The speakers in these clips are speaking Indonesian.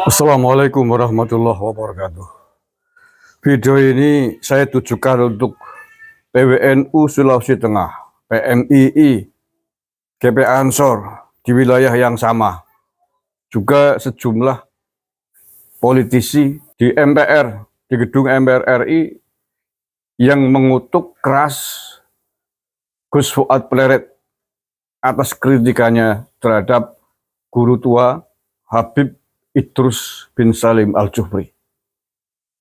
Assalamualaikum warahmatullahi wabarakatuh. Video ini saya tujukan untuk PWNU Sulawesi Tengah, PMII, GP Ansor di wilayah yang sama. Juga sejumlah politisi di MPR, di gedung MPR RI yang mengutuk keras Gus Fuad Pleret atas kritikannya terhadap guru tua Habib Idrus bin Salim Al-Jufri.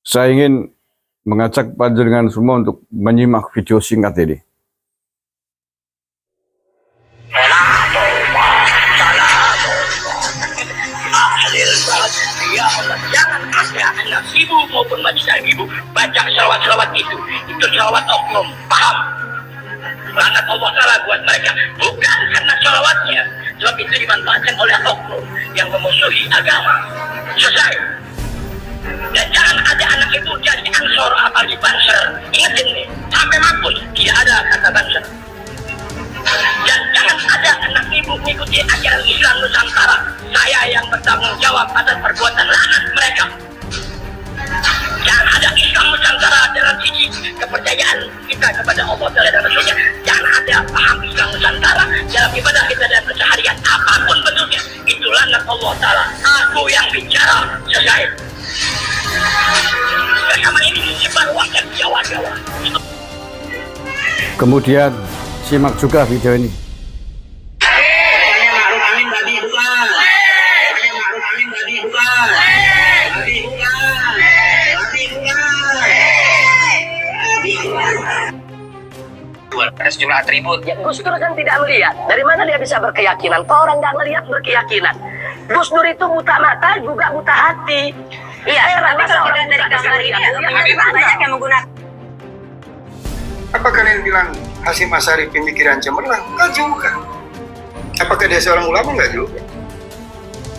Saya ingin mengajak panjenengan semua untuk menyimak video singkat ini. Jangan ada anak ibu maupun majikan ibu baca selawat-selawat itu selawat oknum, paham? Laknat Allah Ta'ala buat mereka bukan karena selawatnya, sebab itu dimanfaatkan oleh oknum yang memusuhi agama. Selesai. Dan jangan ada anak ibu jadi ansor apalagi banser. Ingat ini, sampai mampus tidak ada kata banser. Dan jangan ada anak ibu mengikuti ajaran Islam Nusantara. Saya yang bertanggung jawab atas perbuatan laknat mereka. Jangan ada Islam Nusantara dalam sisi kepercayaan kita kepada Allah dan Rasulnya. Jangan ada paham Islam Nusantara dalam ibadah kita dan keseharian apapun bentuknya. Itu laknat Allah Ta'ala. Aku yang bicara. Selesai. Bersama ini disebarluaskan Jawa-Jawa. Kemudian simak juga video ini. Ada sejumlah atribut. Ya, Gus Dur kan tidak melihat. Dari mana dia bisa berkeyakinan? Kok orang nggak melihat berkeyakinan? Gus Dur itu buta mata juga buta hati. Iya, tapi kalau kita dari gambar ini banyak yang menggunakan. Apa kalian bilang Hasyim Asy'ari pemikiran cemerlang? Enggak juga. Apakah dia seorang ulama? Enggak juga.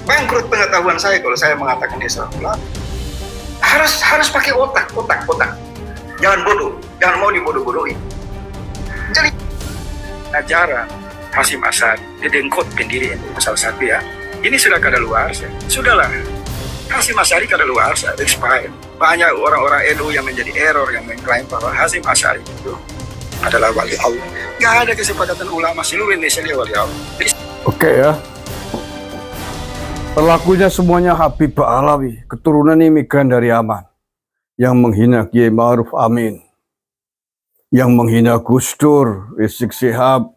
Bangkrut pengetahuan saya kalau saya mengatakan dia seorang ulama. Harus pakai otak. Jangan bodoh, jangan mau dibodoh-bodohin. Jadi ajaran Hasyim Asy'ari didengkot pendiri salah satu ya. Ini sudah kadaluarsa. Sudahlah. Hasyim Asy'ari kadaluarsa, expired. Banyak orang-orang NU yang menjadi error yang mengklaim bahwa Hasyim Asy'ari itu adalah wali Allah. Gak ada kesepakatan ulama seluruh Indonesia dia wali Allah. Oke ya. Pelakunya semuanya Habib Ba'alawi, keturunan imigran dari Yaman, yang menghina Kiai Ma'ruf Amin, yang menghina Gus Dur, Rizik Syihab,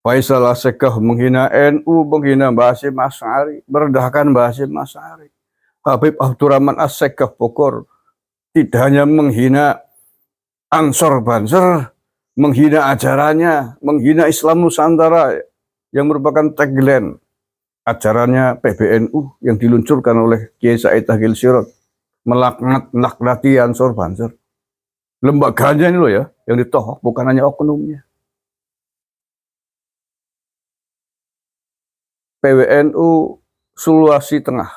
Faisal Asegaf, menghina NU, menghina Mbah Hasyim Asy'ari, merendahkan Mbah Hasyim Asy'ari. Habib Abdurrahman Assegaf Bogor tidak hanya menghina Ansor Banser, menghina ajarannya, menghina Islam Nusantara yang merupakan tagline ajarannya PBNU yang diluncurkan oleh Kiai Said Akhil Sirot, melaknati Ansor Banser. Lembaganya ini loh ya, yang ditohok bukan hanya oknumnya. PWNU Sulawesi Tengah,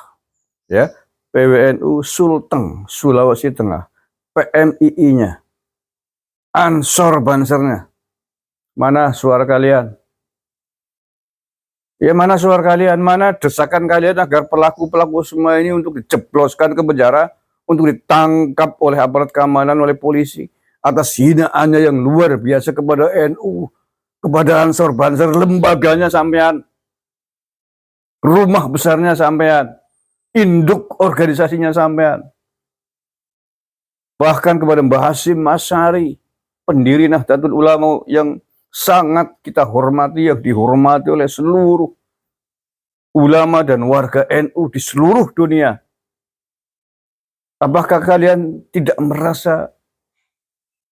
ya, PWNU Sulteng Sulawesi Tengah, PMII-nya, Ansor Bansernya. Mana suara kalian? Ya, mana suara kalian? Mana desakan kalian agar pelaku-pelaku semua ini untuk dijebloskan ke penjara, untuk ditangkap oleh aparat keamanan, oleh polisi atas hinaannya yang luar biasa kepada NU, kepada Ansor Banser, lembaganya sampean, rumah besarnya sampean, induk organisasinya sampean, bahkan kepada Mbah Hasyim Asy'ari, pendiri Nahdlatul Ulama yang sangat kita hormati, yang dihormati oleh seluruh ulama dan warga NU di seluruh dunia. Apakah kalian tidak merasa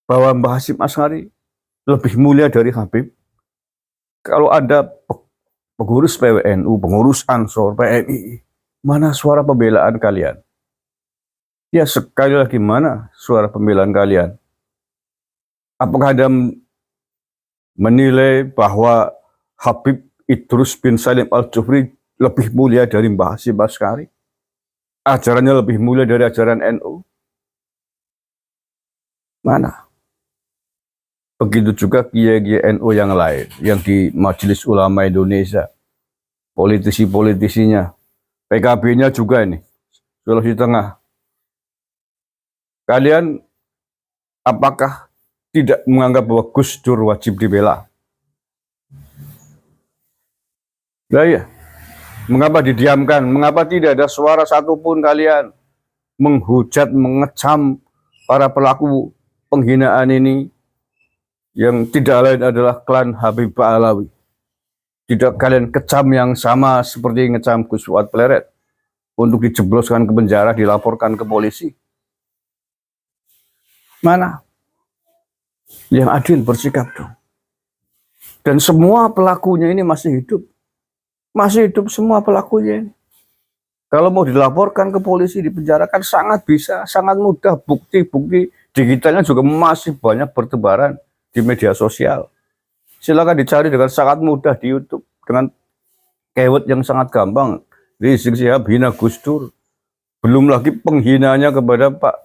bahwa Mbah Hasyim Asy'ari lebih mulia dari Habib? Kalau ada pengurus PWNU, pengurus Ansor, PMII, mana suara pembelaan kalian? Ya, sekali lagi, mana suara pembelaan kalian? Apakah Anda menilai bahwa Habib Idrus bin Salim Al-Jufri lebih mulia dari Mbah Hasyim Asy'ari? Ajarannya lebih mulia dari ajaran NU? Mana? Begitu juga kiai-kiai NU yang lain, yang di Majelis Ulama Indonesia, politisi-politisinya, PKB-nya juga ini, Sulawesi Tengah. Kalian apakah tidak menganggap bahwa Gus Dur wajib dibela? Nah ya, mengapa didiamkan? Mengapa tidak ada suara satupun kalian menghujat, mengecam para pelaku penghinaan ini yang tidak lain adalah klan Habib Alawi? Tidak kalian kecam yang sama seperti ngecam Gus Fuad Pleret untuk dijebloskan ke penjara, dilaporkan ke polisi? Mana? Yang adil bersikap dong. Dan semua pelakunya ini masih hidup. Masih hidup semua pelakunya ini. Kalau mau dilaporkan ke polisi, dipenjarakan sangat bisa, sangat mudah. Bukti-bukti digitalnya juga masih banyak bertebaran di media sosial. Silakan dicari dengan sangat mudah di YouTube. Dengan keyword yang sangat gampang. Rizik Syihab hina Gus Dur. Belum lagi penghinaannya kepada Pak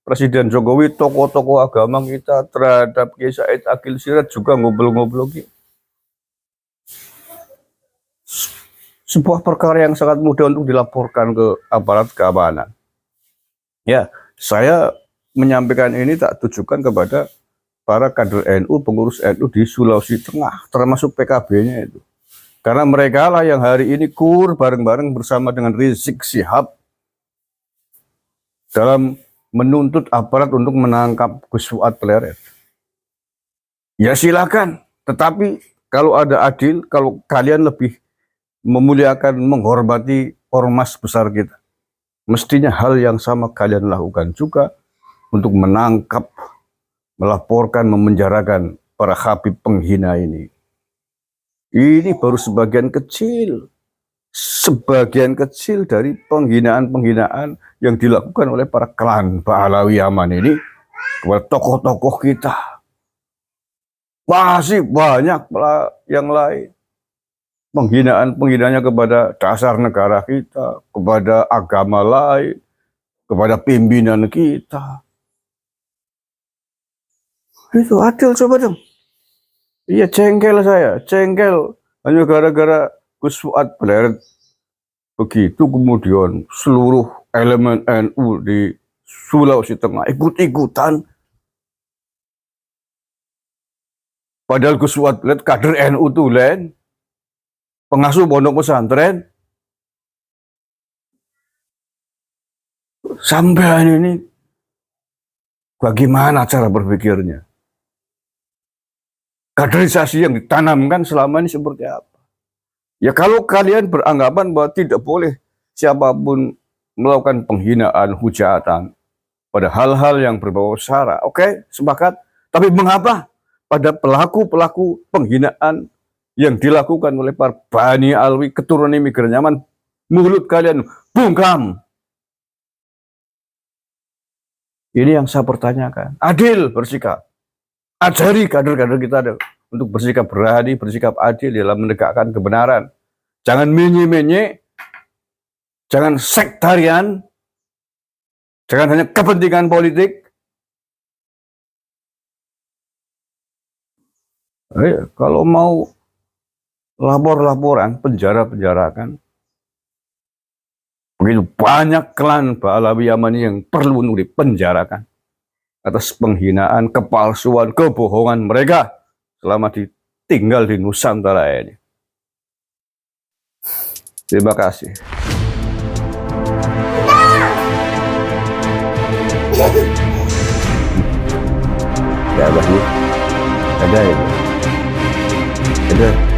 Presiden Jokowi, tokoh-tokoh agama kita, terhadap Kiai Said Akil Siraj juga ngobrol-ngobrol. Sebuah perkara yang sangat mudah untuk dilaporkan ke aparat keamanan. Ya, saya menyampaikan ini tak tujukan kepada para kader NU, pengurus NU di Sulawesi Tengah, termasuk PKB-nya itu. Karena mereka lah yang hari ini kur bareng-bareng bersama dengan Rizik Syihab dalam menuntut aparat untuk menangkap Gus Fuad Pleret. Ya silakan, tetapi kalau ada adil, kalau kalian lebih memuliakan, menghormati ormas besar kita, mestinya hal yang sama kalian lakukan juga untuk menangkap, melaporkan, memenjarakan para habib penghina ini. Ini baru sebagian kecil dari penghinaan-penghinaan yang dilakukan oleh para klan Pahlawi Yaman ini kepada tokoh-tokoh kita. Masih banyak yang lain. Penghinaan-penghinanya kepada dasar negara kita, kepada agama lain, kepada pimpinan kita. Itu adil coba dong. Iya, jengkel saya, jengkel hanya gara-gara Gus Fuad Pleret. Begitu kemudian seluruh elemen NU di Sulawesi Tengah ikut-ikutan. Padahal Gus Fuad Pleret kader NU tulen, pengasuh pondok pesantren. Sampai ini bagaimana cara berpikirnya? Kaderisasi yang ditanamkan selama ini seperti apa? Ya kalau kalian beranggapan bahwa tidak boleh siapapun melakukan penghinaan, hujatan pada hal-hal yang berbau sara, oke, sepakat. Tapi mengapa pada pelaku-pelaku penghinaan yang dilakukan oleh para Bani Alwi, keturunan imigran Yaman, mulut kalian bungkam? Ini yang saya pertanyakan. Adil bersikap. Ajari kader-kader kita untuk bersikap berani, bersikap adil dalam menegakkan kebenaran. Jangan menye-menye, jangan sektarian, jangan hanya kepentingan politik. Kalau mau lapor-laporan, penjara-penjarakan. Begitu banyak klan Pahlawi Yaman yang perlu untuk dipenjarakan atas penghinaan, kepalsuan, kebohongan mereka selama tinggal di Nusantara ini. Terima kasih. Ada ini. Ada.